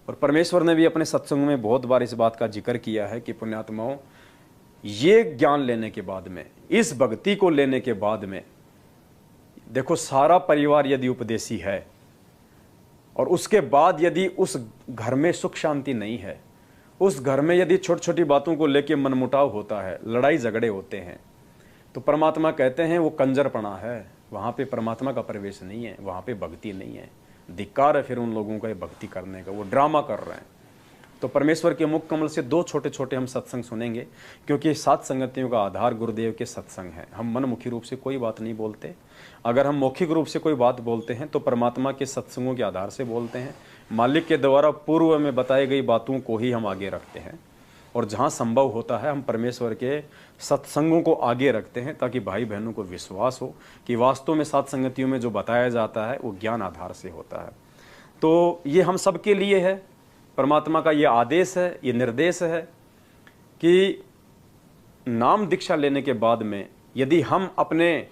और परमेश्वर ने भी अपने सत्संग में बहुत बार इस बात का जिक्र किया है कि पुण्यात्माओं, ये ज्ञान लेने के बाद में, इस भक्ति को लेने के बाद में, देखो सारा परिवार यदि उपदेशी है और उसके बाद यदि उस घर में सुख शांति नहीं है, उस घर में यदि छोटी छोटी बातों को लेकर मनमुटाव होता है, लड़ाई झगड़े होते हैं, तो परमात्मा कहते हैं वो कंजरपना है, वहां पे परमात्मा का प्रवेश नहीं है, वहां पे भक्ति नहीं है। धिक्कार है फिर उन लोगों का ये भक्ति करने का, वो ड्रामा कर रहे हैं। तो परमेश्वर के मुख कमल से दो छोटे छोटे हम सत्संग सुनेंगे, क्योंकि सात संगतियों का आधार गुरुदेव के सत्संग है। हम मनमुखी रूप से कोई बात नहीं बोलते। अगर हम मौखिक रूप से कोई बात बोलते हैं तो परमात्मा के सत्संगों के आधार से बोलते हैं। मालिक के द्वारा पूर्व में बताई गई बातों को ही हम आगे रखते हैं, और जहाँ संभव होता है हम परमेश्वर के सत्संगों को आगे रखते हैं, ताकि भाई बहनों को विश्वास हो कि वास्तव में सात संगतियों में जो बताया जाता है वो ज्ञान आधार से होता है। तो ये हम सबके लिए है, परमात्मा का ये आदेश है, ये निर्देश है कि नाम दीक्षा लेने के बाद में यदि हम अपने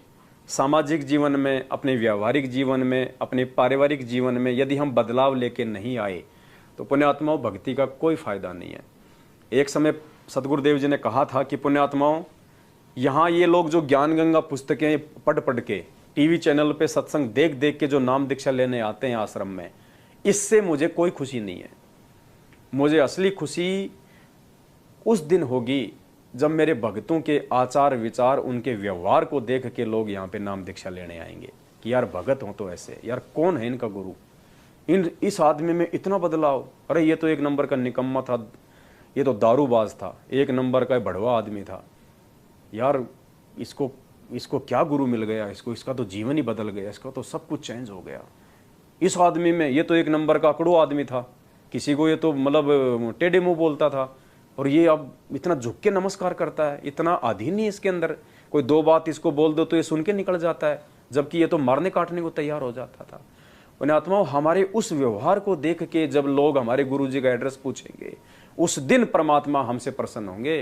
सामाजिक जीवन में, अपने व्यावहारिक जीवन में, अपने पारिवारिक जीवन में यदि हम बदलाव लेके नहीं आए तो पुण्यात्माओं भक्ति का कोई फायदा नहीं है। एक समय सतगुरुदेव जी ने कहा था कि पुण्यात्माओं, यहाँ ये लोग जो ज्ञान गंगा पुस्तकें पढ़ पढ़ के, टीवी चैनल पे सत्संग देख देख के जो नाम दीक्षा लेने आते हैं आश्रम में, इससे मुझे कोई खुशी नहीं है। मुझे असली खुशी उस दिन होगी जब मेरे भक्तों के आचार विचार, उनके व्यवहार को देख के लोग यहाँ पे नाम दीक्षा लेने आएंगे कि यार भगत हो तो ऐसे, यार कौन है इनका गुरु, इस आदमी में इतना बदलाव, अरे ये तो एक नंबर का निकम्मा था, ये तो दारूबाज था, एक नंबर का भड़वा आदमी था, यार इसको क्या गुरु मिल गया, इसका तो जीवन ही बदल गया, इसका तो सब कुछ चेंज हो गया। इस आदमी में, ये तो एक नंबर का अकड़ू आदमी था, किसी को ये तो मतलब टेढ़े मुंह बोलता था, और ये अब इतना झुक के नमस्कार करता है, इतना अधीन ही इसके अंदर, कोई दो बात इसको बोल दो तो ये सुन के निकल जाता है, जबकि ये तो मारने काटने को तैयार हो जाता था। पुण्यात्माओं, हमारे उस व्यवहार को देख के जब लोग हमारे गुरु जी का एड्रेस पूछेंगे, उस दिन परमात्मा हमसे प्रसन्न होंगे।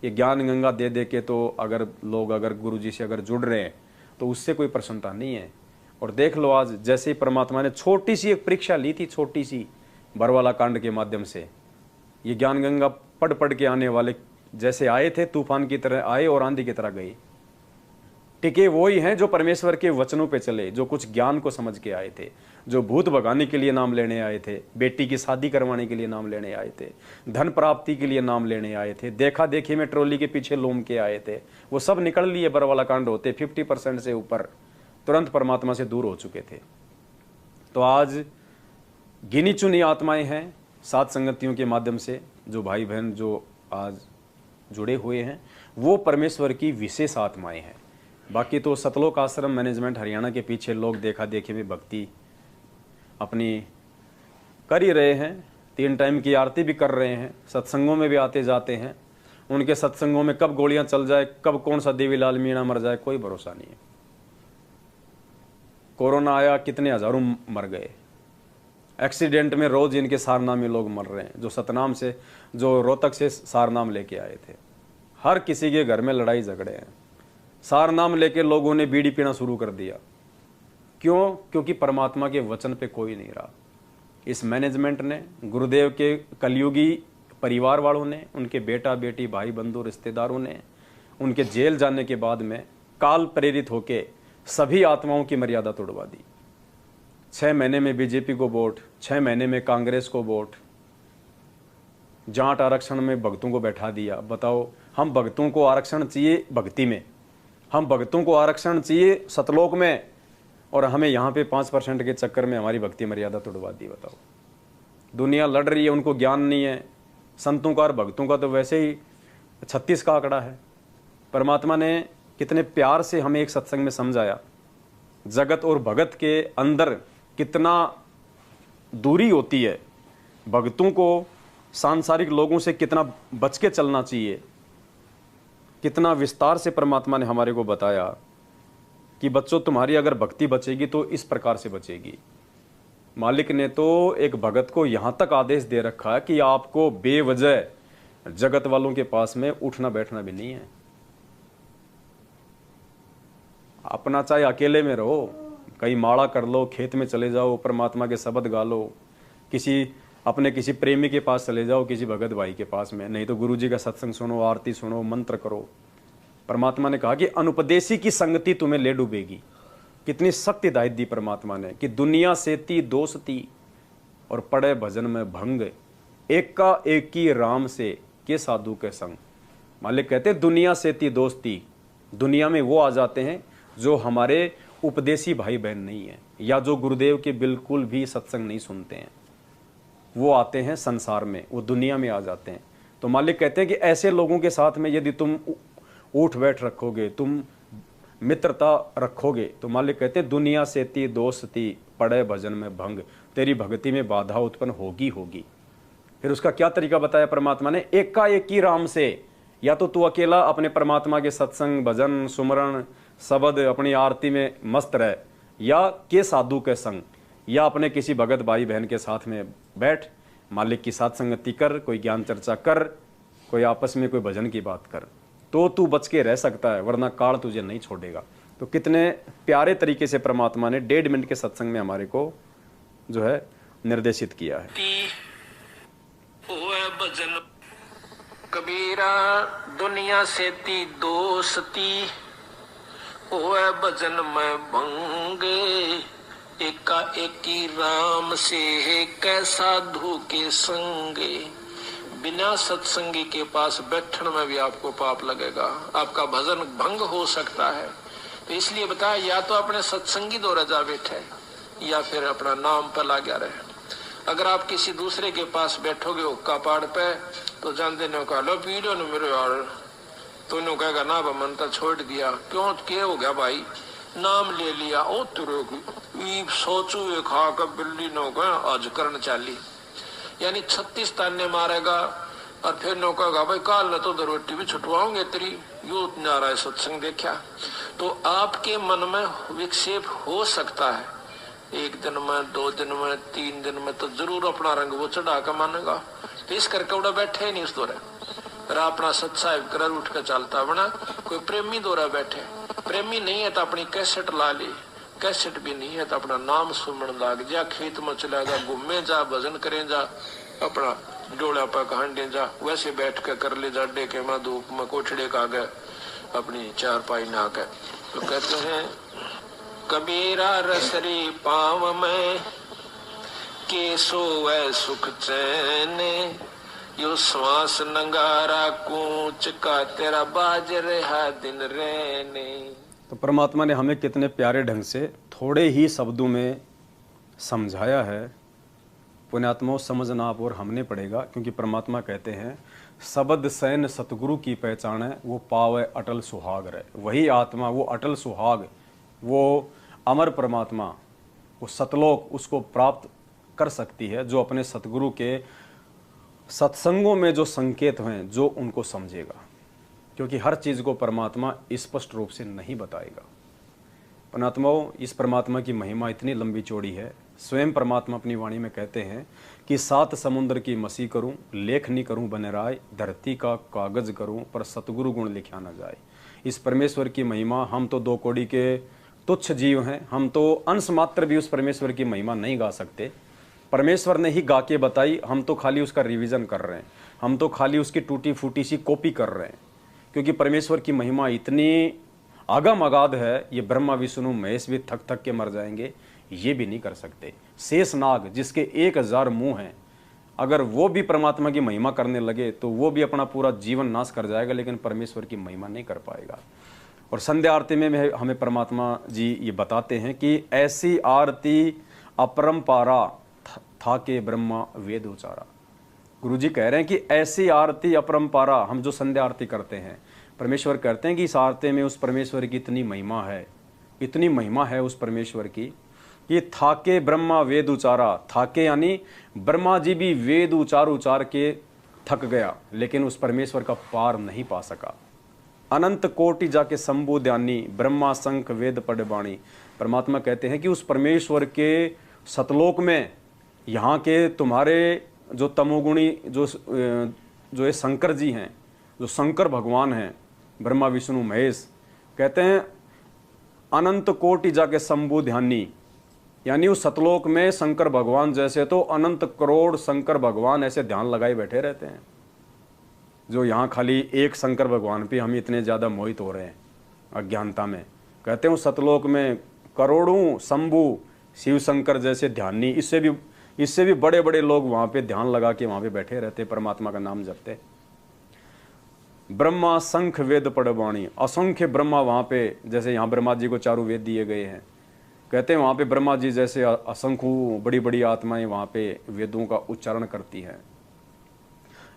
ये ज्ञान गंगा दे दे के तो अगर गुरु जी से अगर जुड़ रहे हैं तो उससे कोई प्रसन्नता नहीं है। और देख लो आज जैसे ही परमात्मा ने छोटी सी एक परीक्षा ली थी, छोटी सी बरवाला कांड के माध्यम से, ये ज्ञान गंगा पढ़ पढ़ के आने वाले जैसे आए थे, तूफान की तरह आए और आंधी की तरह गए, टिके वही हैं जो परमेश्वर के वचनों पे चले, जो कुछ ज्ञान को समझ के आए थे, जो भूत भगाने के लिए नाम लेने आए थे, बेटी की शादी करवाने के लिए नाम लेने आए थे, धन प्राप्ति के लिए नाम लेने आए थे, देखा देखी में ट्रॉली के पीछे लोम के आए थे, वो सब निकल लिए बरवाला कांड होते 50% से ऊपर तुरंत परमात्मा से दूर हो चुके थे। तो आज गिनी चुनी आत्माएं हैं सात संगतियों के माध्यम से, जो भाई बहन जो आज जुड़े हुए हैं वो परमेश्वर की विशेष आत्माएं हैं। बाकी तो सतलोक आश्रम मैनेजमेंट हरियाणा के पीछे लोग देखा देखी में भक्ति अपनी कर ही रहे हैं, 3 टाइम की आरती भी कर रहे हैं, सत्संगों में भी आते जाते हैं। उनके सत्संगों में कब गोलियां चल जाए, कब कौन सा देवीलाल मीणा मर जाए, कोई भरोसा नहीं है। कोरोना आया, कितने हजारों मर गए, एक्सीडेंट में रोज इनके सारनामे लोग मर रहे हैं, जो सतनाम से, जो रोहतक से सारनाम लेके आए थे। हर किसी के घर में लड़ाई झगड़े हैं, सारनाम लेके लोगों ने बीड़ी पीना शुरू कर दिया। क्यों? क्योंकि परमात्मा के वचन पे कोई नहीं रहा। इस मैनेजमेंट ने, गुरुदेव के कलयुगी परिवार वालों ने, उनके बेटा बेटी भाई बंधु रिश्तेदारों ने, उनके जेल जाने के बाद में काल प्रेरित होके सभी आत्माओं की मर्यादा तोड़वा दी। 6 महीने में बीजेपी को वोट, 6 महीने में कांग्रेस को वोट, जाट आरक्षण में भक्तों को बैठा दिया। बताओ, हम भक्तों को आरक्षण चाहिए भक्ति में, हम भक्तों को आरक्षण चाहिए सतलोक में, और हमें यहाँ पे 5% के चक्कर में हमारी भक्ति मर्यादा तोड़वा दी। बताओ, दुनिया लड़ रही है, उनको ज्ञान नहीं है। संतों का और भक्तों का तो वैसे ही 36 का आंकड़ा है। परमात्मा ने कितने प्यार से हमें एक सत्संग में समझाया, जगत और भगत के अंदर कितना दूरी होती है, भक्तों को सांसारिक लोगों से कितना बच के चलना चाहिए। कितना विस्तार से परमात्मा ने हमारे को बताया कि बच्चों, तुम्हारी अगर भक्ति बचेगी तो इस प्रकार से बचेगी। मालिक ने तो एक भगत को यहाँ तक आदेश दे रखा है कि आपको बेवजह जगत वालों के पास में उठना बैठना भी नहीं है। अपना चाहे अकेले में रहो, कहीं माड़ा कर लो, खेत में चले जाओ, परमात्मा के शब्द गा लो, किसी अपने किसी प्रेमी के पास चले जाओ, किसी भगत भाई के पास में, नहीं तो गुरु जी का सत्संग सुनो, आरती सुनो, मंत्र करो। परमात्मा ने कहा कि अनुपदेशी की संगति तुम्हें ले डूबेगी। कितनी सख्त हिदायत दी परमात्मा ने कि दुनिया सेती दोस्ती और पड़े भजन में भंग, एका एकी राम से के साधु के संग। मालिक कहते हैं दुनिया सेती दोस्ती, दुनिया में वो आ जाते हैं जो हमारे उपदेशी भाई बहन नहीं है, या जो गुरुदेव के बिल्कुल भी सत्संग नहीं सुनते हैं, वो आते हैं संसार में, वो दुनिया में आ जाते हैं। तो मालिक कहते हैं कि ऐसे लोगों के साथ में यदि तुम उठ बैठ रखोगे, तुम मित्रता रखोगे, तो मालिक कहते हैं दुनिया सेती दोस्ती पड़े भजन में भंग, तेरी भक्ति में बाधा उत्पन्न होगी। फिर उसका क्या तरीका बताया परमात्मा ने, एकाएकी राम से, या तो तू अकेला अपने परमात्मा के सत्संग भजन सुमरण शब्द अपनी आरती में मस्त रह, या के साधु के संग, या अपने किसी भगत भाई बहन के साथ में बैठ, मालिक की साथ संगति कर, कोई ज्ञान चर्चा कर, कोई आपस में कोई भजन की बात कर, तो तू बच के रह सकता है, वरना काल तुझे नहीं छोड़ेगा। तो कितने प्यारे तरीके से परमात्मा ने 1.5 मिनट के सत्संग में हमारे को जो है निर्देशित किया है। भजन कबीरा दुनिया से ती दोस्ती, ओए भजन में भंगे, एका एकी राम से कैसा साधु के संगे। बिना सत्संगी के पास बैठने में भी आपको पाप लगेगा, आपका भजन भंग हो सकता है। तो इसलिए बताया, या तो अपने सत्संगी द्वारा जा बैठे, या फिर अपना नाम पर लगा रहे। अगर आप किसी दूसरे के पास बैठोगे हुक्का पाड़ पे, तो जानते ने कहा लो पीड़ो ने मेरे यार, तो इन्हों कहेगा ना मन तो छोड़ दिया, क्यों क्या हो गया भाई, नाम ले लिया, ओ तुरे सोचू खा कर बिल्ली नो आज करन चाली, यानी 36 ताने मारेगा। और फिर नो कहेगा भाई काल न तो रोटी भी छुटवाओगे तेरी, यू नाराय सत्संग देखा। तो आपके मन में विक्षेप हो सकता है, 1 दिन में 2 दिन में 3 दिन में तो जरूर अपना रंग वो चढ़ा कर मानेगा। तो इस करके उड़ा बैठे नहीं उस दौरे, अपना सत्साहिब कर उठ कर चलता बना। कोई प्रेमी दौरा बैठे, प्रेमी नहीं है तो अपनी कैसेट ला ली, कैसेट भी नहीं है तो अपना नाम सुमन लाग जा, खेत में चला जा, घूमे जा, भजन करे जा, अपना डोला पर हांडे जा, वैसे बैठ कर कर ले जा, डेके में धूप में कोठड़े का गए अपनी चारपाई ना के। तो कहते हैं कबीरा रसरी पाव में के सोए सुख चैन, यो श्वास नंगारा कूच का तेरा बाज रहा दिन रहने। तो परमात्मा ने हमें कितने प्यारे ढंग से थोड़े ही शब्दों में समझाया है। पुण्यात्माओं समझना आप और हमने पड़ेगा, क्योंकि परमात्मा कहते हैं शब्द सैन सतगुरु की पहचान है, वो पावे अटल सुहाग रहे। वही आत्मा, वो अटल सुहाग, वो अमर परमात्मा, वो सतलोक उसको प्राप्त कर सकती है जो अपने सतगुरु के सत्संगों में जो संकेत हैं जो उनको समझेगा, क्योंकि हर चीज़ को परमात्मा स्पष्ट रूप से नहीं बताएगा। पुण्यात्माओं, इस परमात्मा की महिमा इतनी लंबी चौड़ी है। स्वयं परमात्मा अपनी वाणी में कहते हैं कि 7 समुद्र की मसी करूं, लेखनी करूं बने राय, धरती का कागज करूं पर सतगुरु गुण लिखा न जाए। इस परमेश्वर की महिमा, हम तो 2 कौड़ी के तुच्छ जीव हैं, हम तो अंश मात्र भी उस परमेश्वर की महिमा नहीं गा सकते। परमेश्वर ने ही गा के बताई, हम तो खाली उसका रिवीजन कर रहे हैं, हम तो खाली उसकी टूटी फूटी सी कॉपी कर रहे हैं। क्योंकि परमेश्वर की महिमा इतनी आगम अगाध है, ये ब्रह्मा विष्णु महेश भी थक थक के मर जाएंगे, ये भी नहीं कर सकते। शेष नाग जिसके 1000 मुंह हैं, अगर वो भी परमात्मा की महिमा करने लगे तो वो भी अपना पूरा जीवन नाश कर जाएगा, लेकिन परमेश्वर की महिमा नहीं कर पाएगा। और संध्या आरती में हमें परमात्मा जी ये बताते हैं कि ऐसी आरती अपरंपारा था के ब्रह्मा वेद उचारा। गुरु जी कह रहे हैं कि ऐसी आरती अपरंपारा, हम जो संध्या आरती करते हैं, परमेश्वर कहते हैं कि इस आरती में उस परमेश्वर की इतनी महिमा है, इतनी महिमा है उस परमेश्वर की कि थाके ब्रह्मा वेद उचारा। थाके यानी ब्रह्मा जी भी वेद उचार के थक गया, लेकिन उस परमेश्वर का पार नहीं पा सका। अनंत कोटि जाके शंभु ध्यानी, ब्रह्मा शंख वेद पढ़ बाणी। परमात्मा कहते हैं कि उस परमेश्वर के सतलोक में यहाँ के तुम्हारे जो तमोगुणी जो ये शंकर जी हैं, जो शंकर भगवान हैं, ब्रह्मा विष्णु महेश, कहते हैं अनंत कोटि जाके शंभु ध्यानी, यानी उस सतलोक में शंकर भगवान जैसे तो अनंत करोड़ शंकर भगवान ऐसे ध्यान लगाए बैठे रहते हैं, जो यहाँ खाली एक शंकर भगवान पे हम इतने ज़्यादा मोहित हो रहे हैं अज्ञानता में। कहते हैं सतलोक में करोड़ों शंभु शिव शंकर जैसे ध्यानी, इससे भी बड़े बड़े लोग वहाँ पे ध्यान लगा के वहाँ पे बैठे रहते, परमात्मा का नाम जपते। ब्रह्मा शंख वेद पड़वाणी, असंख्य ब्रह्मा वहाँ पे, जैसे यहाँ ब्रह्मा जी को चारों वेद दिए गए हैं, कहते हैं वहाँ पे ब्रह्मा जी जैसे असंख्य बड़ी बड़ी आत्माएं वहाँ पे वेदों का उच्चारण करती हैं।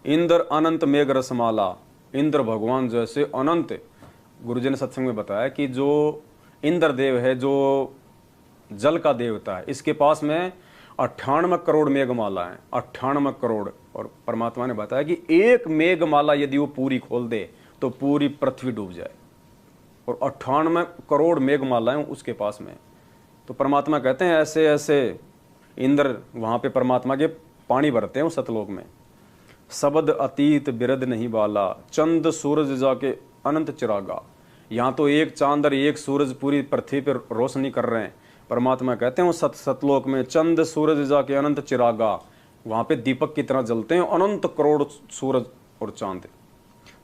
इंद्र अनंत मेघ रसमाला, इंद्र भगवान जैसे अनंत, गुरुजी ने सत्संग में बताया कि जो इंद्र देव है, जो जल का देवता है, इसके पास में 98 करोड़ मेघमाला है, 98 करोड़। और परमात्मा ने बताया कि एक मेघमाला यदि वो पूरी खोल दे तो पूरी पृथ्वी डूब जाए, और 98 करोड़ मेघमालाएं उसके पास में। तो परमात्मा कहते हैं ऐसे ऐसे इंद्र वहाँ पे परमात्मा के पानी भरते हैं उस सतलोक में। शब्द अतीत बिरद नहीं बाला, चंद सूरज जाके अनंत चिरागा, यहाँ तो एक चांद और एक सूरज पूरी पृथ्वी पर रोशनी कर रहे हैं। परमात्मा कहते हैं वो सतलोक में चंद सूरज जाके अनंत चिरागा, वहाँ पे दीपक की तरह जलते हैं अनंत करोड़ सूरज और चांद।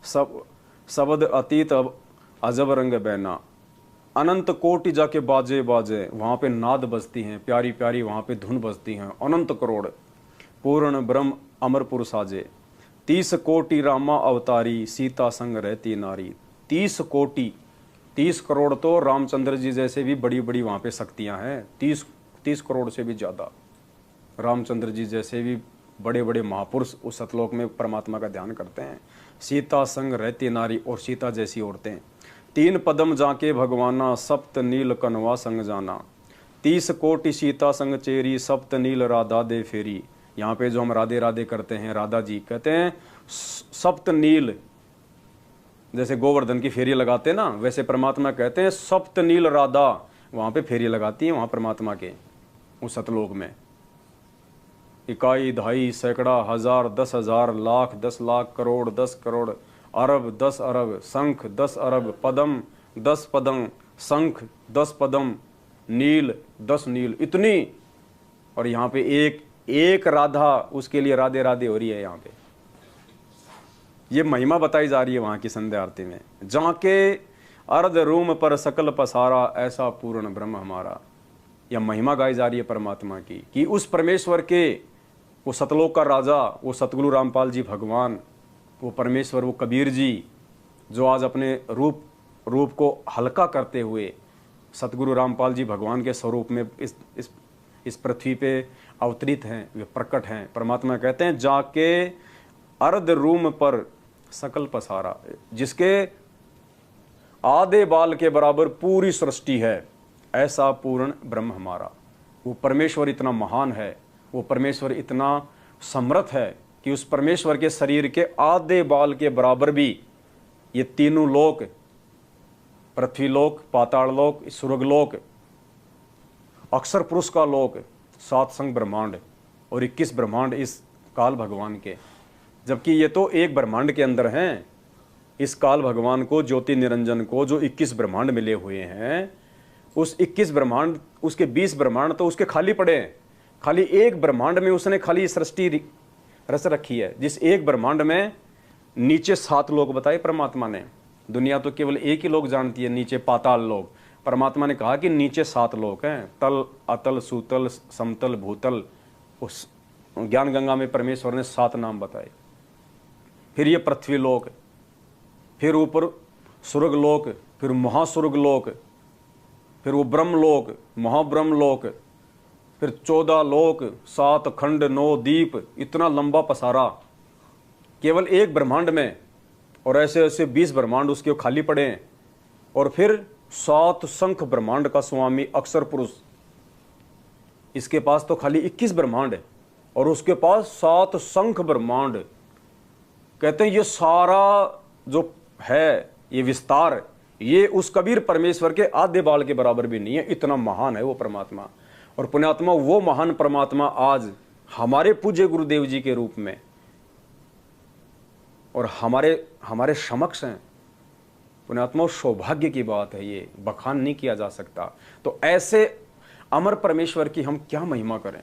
शब्द अतीत अजब रंग बैना, अनंत कोटि जाके बाजे बाजे, वहाँ पे नाद बजती हैं, प्यारी प्यारी वहाँ पे धुन बजती हैं, अनंत करोड़। पूर्ण ब्रह्म अमरपुर साजे, 30 कोटि रामा अवतारी, सीता संग रहती नारी। 30 कोटि, 30 करोड़ तो रामचंद्र जी जैसे भी बड़ी बड़ी वहाँ पे शक्तियाँ हैं, 30 करोड़ से भी ज़्यादा रामचंद्र जी जैसे भी बड़े बड़े महापुरुष उस सतलोक में परमात्मा का ध्यान करते हैं। सीता संग रहती नारी, और सीता जैसी औरतें। 3 पदम जाके भगवाना, सप्त नील कनवा संग जाना। 30 कोटि सीता संग चेरी, सप्त नील राधा दे फेरी। यहाँ पे जो हम राधे राधे करते हैं, राधा जी कहते हैं सप्त नील, जैसे गोवर्धन की फेरी लगाते हैं ना, वैसे परमात्मा कहते हैं सप्त नील राधा वहाँ पे फेरी लगाती है वहाँ परमात्मा के उस सतलोक में। इकाई दहाई सैकड़ा हजार 10,000 लाख 10 लाख करोड़ 10 करोड़ अरब 10 अरब, शंख 10 अरब, पदम 10 पदम, शंख 10 पदम, नील 10 नील, इतनी। और यहाँ पे एक राधा, उसके लिए राधे राधे हो रही है। यहाँ पे ये महिमा बताई जा रही है वहाँ की संध्या आरती में। जहाँ के अर्ध रूम पर सकल पसारा, ऐसा पूर्ण ब्रह्म हमारा। यह महिमा गाई जा रही है परमात्मा की कि उस परमेश्वर के, वो सतलोक का राजा, वो सतगुरु रामपाल जी भगवान, वो परमेश्वर, वो कबीर जी, जो आज अपने रूप को हल्का करते हुए सतगुरु रामपाल जी भगवान के स्वरूप में इस पृथ्वी पे अवतरित हैं, वे प्रकट हैं। परमात्मा कहते हैं जाके अर्ध रूम पर सकल पसारा, जिसके आधे बाल के बराबर पूरी सृष्टि है, ऐसा पूर्ण ब्रह्म हमारा। वो परमेश्वर इतना महान है, वो परमेश्वर इतना समर्थ है कि उस परमेश्वर के शरीर के आधे बाल के बराबर भी ये तीनों लोक, पृथ्वी लोक, पाताल लोक, स्वर्गलोक, अक्षर पुरुष का लोक, 7 संग ब्रह्मांड और 21 ब्रह्मांड इस काल भगवान के, जबकि ये तो एक ब्रह्मांड के अंदर हैं। इस काल भगवान को, ज्योति निरंजन को, जो 21 ब्रह्मांड मिले हुए हैं, उस 21 ब्रह्मांड, उसके 20 ब्रह्मांड तो उसके खाली पड़े हैं। खाली एक ब्रह्मांड में उसने खाली सृष्टि रच रखी है, जिस एक ब्रह्मांड में नीचे 7 लोक बताए परमात्मा ने। दुनिया तो केवल एक ही लोक जानती है, नीचे पाताल लोक। परमात्मा ने कहा कि नीचे 7 लोक हैं, तल, अतल, सूतल, समतल, भूतल। उस ज्ञान गंगा में परमेश्वर ने 7 नाम बताए। फिर ये पृथ्वी लोक, फिर ऊपर स्वर्ग लोक, फिर महास्वर्ग लोक, फिर वो ब्रह्म लोक, महाब्रह्म लोक, फिर 14 लोक, 7 खंड, 9 दीप, इतना लंबा पसारा केवल एक ब्रह्मांड में। और ऐसे ऐसे 20 ब्रह्मांड उसके खाली पड़े हैं। और फिर 7 शंख ब्रह्मांड का स्वामी अक्षर पुरुष, इसके पास तो खाली 21 ब्रह्मांड है, और उसके पास 7 शंख ब्रह्मांड। कहते हैं ये सारा जो है, ये विस्तार, ये उस कबीर परमेश्वर के आधे बाल के बराबर भी नहीं है, इतना महान है वो परमात्मा। और पुण्यात्मा, वो महान परमात्मा आज हमारे पूज्य गुरुदेव जी के रूप में और हमारे समक्ष हैं। पुण्यात्मा, सौभाग्य की बात है, ये बखान नहीं किया जा सकता। तो ऐसे अमर परमेश्वर की हम क्या महिमा करें।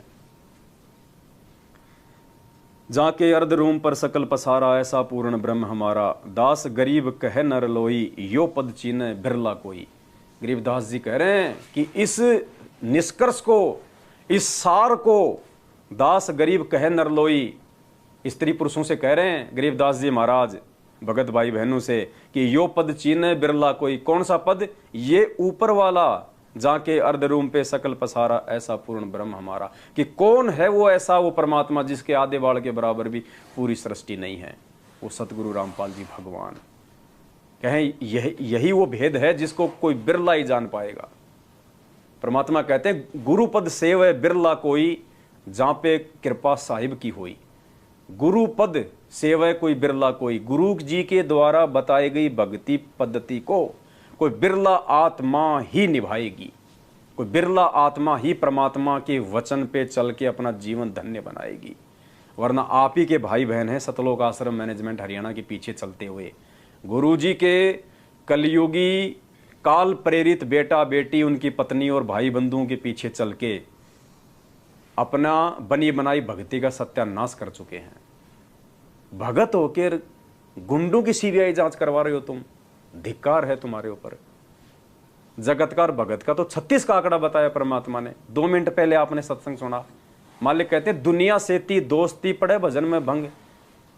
जाके अर्ध रूम पर सकल पसारा, ऐसा पूर्ण ब्रह्म हमारा। दास गरीब कहे नर लोई, यो पद चीने बिरला कोई। गरीबदास जी कह रहे हैं कि इस निष्कर्ष को, इस सार को दास गरीब कहे नर लोई, स्त्री पुरुषों से कह रहे हैं गरीबदास जी महाराज भगत भाई बहनों से कि यो पद चीने बिरला कोई। कौन सा पद? ये ऊपर वाला, जाके अर्ध रूम पे सकल पसारा, ऐसा पूर्ण ब्रह्म हमारा। कि कौन है वो ऐसा, वो परमात्मा जिसके आधे बाल के बराबर भी पूरी सृष्टि नहीं है? वो सतगुरु रामपाल जी भगवान कहें यही वो भेद है जिसको कोई बिरला ही जान पाएगा। परमात्मा कहते हैं गुरुपद सेव बिरला कोई, जहां पे कृपा साहिब की हुई। गुरुपद सेवय कोई बिरला कोई। गुरु जी के द्वारा बताई गई भक्ति पद्धति को कोई बिरला आत्मा ही निभाएगी। कोई बिरला आत्मा ही परमात्मा के वचन पे चल के अपना जीवन धन्य बनाएगी। वरना आप ही के भाई बहन हैं सतलोक आश्रम मैनेजमेंट हरियाणा के पीछे चलते हुए। गुरु जी के कलयुगी काल प्रेरित बेटा बेटी, उनकी पत्नी और भाई बंधुओं के पीछे चल के अपना बनी बनाई भक्ति का सत्यानाश कर चुके हैं। भगत होकर गुंडों की सीबीआई जांच करवा रहे हो तुम, धिक्कार है तुम्हारे ऊपर। जगतकार भगत का तो 36 का आंकड़ा बताया परमात्मा ने। 2 मिनट पहले आपने सत्संग सुना। मालिक कहते दुनिया सेती दोस्ती पड़े भजन में भंग।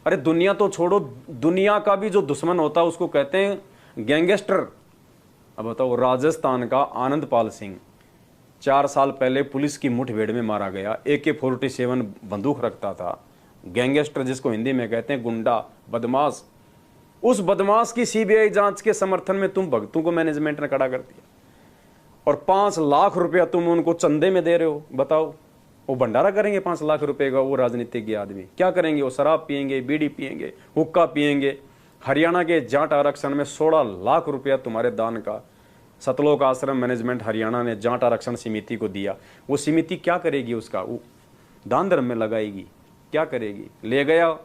अरे दुनिया तो छोड़ो, दुनिया का भी जो दुश्मन होता है उसको कहते हैं गैंगस्टर। अब बताओ, राजस्थान का आनंदपाल सिंह 4 साल पहले पुलिस की मुठभेड़ में मारा गया। AK-47 बंदूक रखता था। गैंगस्टर जिसको हिंदी में कहते हैं गुंडा, बदमाश। उस बदमाश की सीबीआई जांच के समर्थन में तुम भक्तों को मैनेजमेंट ने खड़ा कर दिया और 5 लाख रुपया तुम उनको चंदे में दे रहे हो। बताओ, वो भंडारा करेंगे 5 लाख रुपए का? वो राजनीतिज्ञ आदमी क्या करेंगे? वो शराब पियेंगे, बीड़ी पियेंगे, हुक्का पियेंगे। हरियाणा के जाट आरक्षण में 16 लाख रुपया तुम्हारे दान का सतलोक आश्रम मैनेजमेंट हरियाणा ने जाट आरक्षण समिति को दिया। वो समिति क्या करेगी? उसका वो दान धर्म में लगाएगी। क्या करेगी? ले गया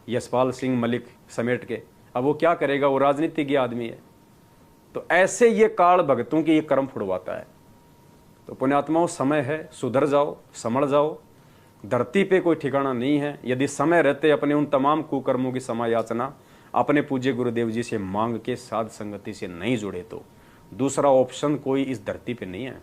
यशपाल सिंह मलिक समेट के, अब वो क्या करेगा? वो राजनीतिज्ञ आदमी है। तो ऐसे ये काल भगतों की ये कर्म फुड़वाता है। तो पुण्यात्माओं, समय है, सुधर जाओ, समझ जाओ। धरती पे कोई ठिकाना नहीं है। यदि समय रहते अपने उन तमाम कुकर्मों की समायाचना अपने पूज्य गुरुदेव जी से मांग के साध संगति से नहीं जुड़े तो दूसरा ऑप्शन कोई इस धरती पे नहीं है।